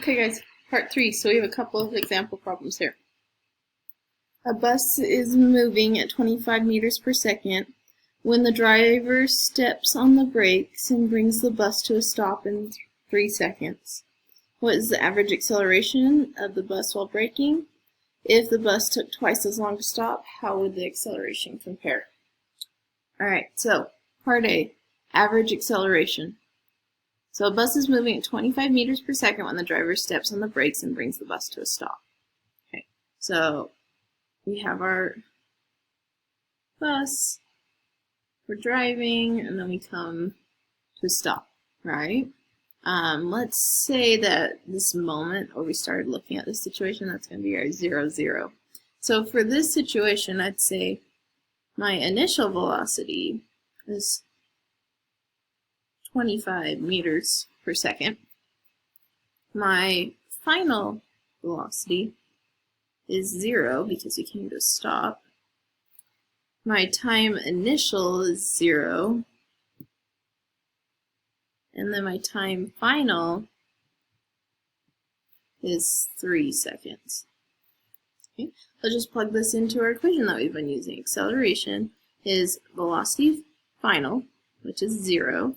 Okay guys, part 3. So we have a couple of example problems here. A bus is moving at 25 meters per second when the driver steps on the brakes and brings the bus to a stop in 3 seconds. What is the average acceleration of the bus while braking? If the bus took twice as long to stop, how would the acceleration compare? Alright, so part A, average acceleration. So a bus is moving at 25 meters per second when the driver steps on the brakes and brings the bus to a stop. Okay, so we have our bus, we're driving, and then we come to a stop, right? Let's say that this moment where we started looking at this situation, that's going to be our 0, 0. So for this situation, I'd say my initial velocity is 25 meters per second. My final velocity is 0 because we came to a stop. My time initial is 0. And then my time final is 3 seconds. Okay. Let's just plug this into our equation that we've been using. Acceleration is velocity final, which is 0,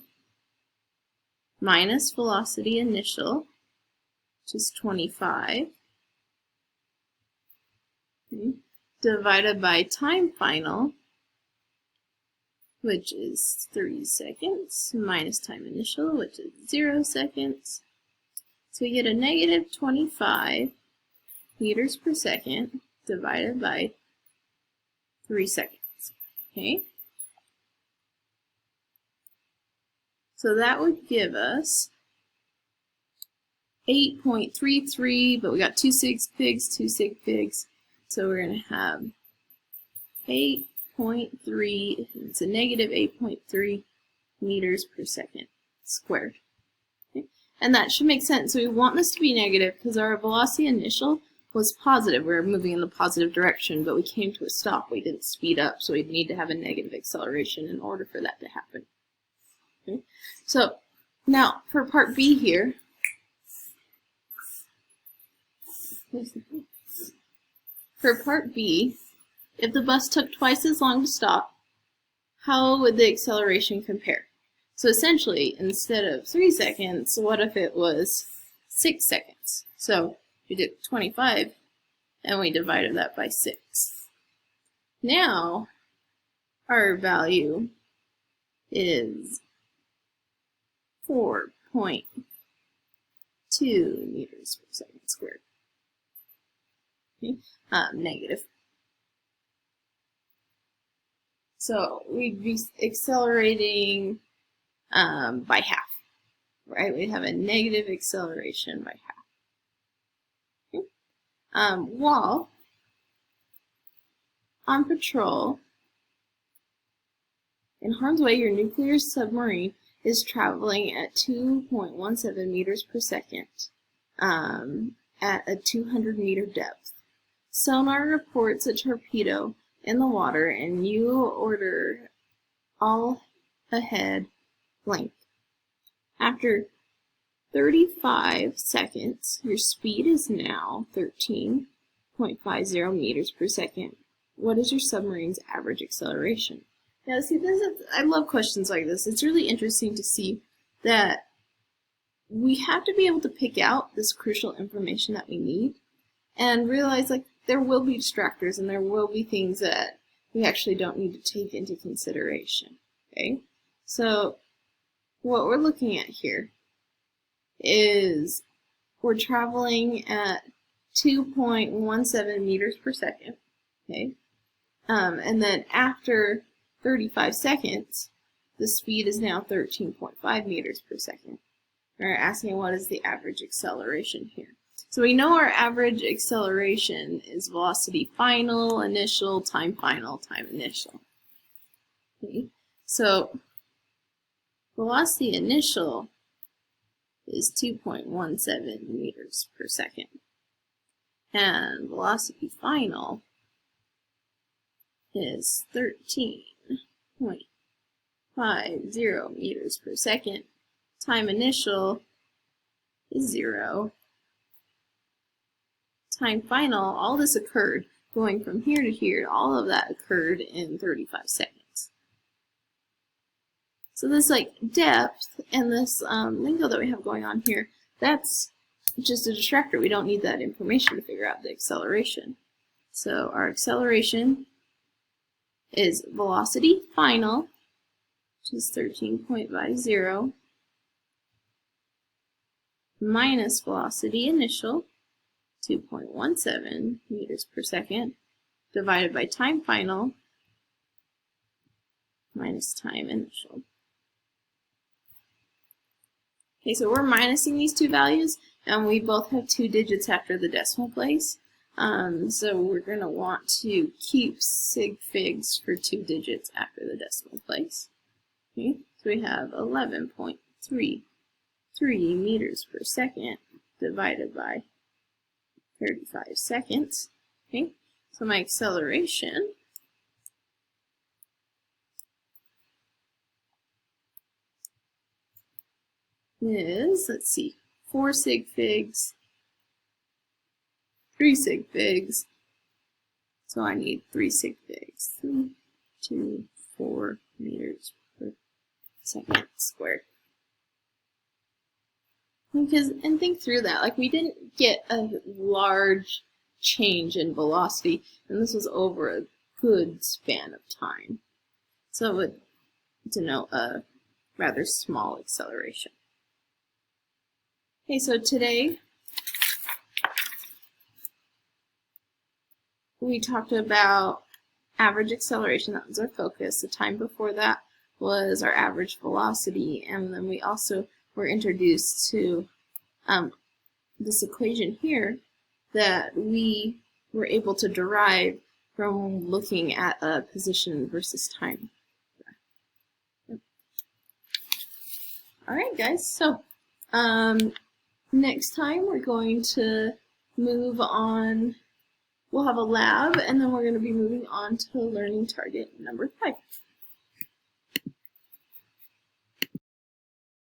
minus velocity initial, which is 25, okay, divided by time final, which is 3 seconds, minus time initial, which is 0 seconds. So we get a negative 25 meters per second divided by 3 seconds. Okay? So that would give us 8.33, but we got 2 sig figs, 2 sig figs. So we're going to have 8.3, it's a negative 8.3 meters per second squared. Okay? And that should make sense. So we want this to be negative because our velocity initial was positive. We were moving in the positive direction, but we came to a stop. We didn't speed up, so we'd need to have a negative acceleration in order for that to happen. Okay? So now for part B here, for part B, if the bus took twice as long to stop, how would the acceleration compare? So essentially, instead of 3 seconds, what if it was 6 seconds? So we did 25 and we divided that by 6. Now our value is 4.2 meters per second squared. Okay. Negative. So we'd be accelerating by half, right? We'd have a negative acceleration by half. Okay. While on patrol, in harm's way, your nuclear submarine is traveling at 2.17 meters per second at a 200-meter depth. Sonar reports a torpedo in the water, and you order all ahead blank. After 35 seconds, your speed is now 13.50 meters per second. What is your submarine's average acceleration? Now, see, I love questions like this. It's really interesting to see that we have to be able to pick out this crucial information that we need and realize, like, there will be distractors and there will be things that we actually don't need to take into consideration. Okay? So what we're looking at here is we're traveling at 2.17 meters per second. Okay? And then after 35 seconds, the speed is now 13.5 meters per second. We're asking what is the average acceleration here. So we know our average acceleration is velocity final, initial, time final, time initial. Okay. So velocity initial is 2.17 meters per second. And velocity final is 13.50 meters per second. Time initial is 0. time final, all this occurred. Going from here to here, all of that occurred in 35 seconds. So this like depth and this lingo that we have going on here, that's just a distractor. We don't need that information to figure out the acceleration. So our acceleration is velocity final, which is 13.50, minus velocity initial, 2.17 meters per second, divided by time final, minus time initial. Okay, so we're minusing these two values, and we both have 2 digits after the decimal place. So we're going to want to keep sig figs for 2 digits after the decimal place. Okay, so we have 11.33 meters per second divided by 35 seconds. Okay, so my acceleration is, let's see, 4 sig figs, 3 sig figs, so I need 3 sig figs, 3, 2, 4 meters per second squared. Because, and think through that, like we didn't get a large change in velocity, and this was over a good span of time. So it would denote a rather small acceleration. Okay, so today we talked about average acceleration. That was our focus. The time before that was our average velocity, and then we also were introduced to this equation here that we were able to derive from looking at a position versus time. Alright guys, so next time we're going to move on. We'll have a lab, and then we're going to be moving on to learning target number 5.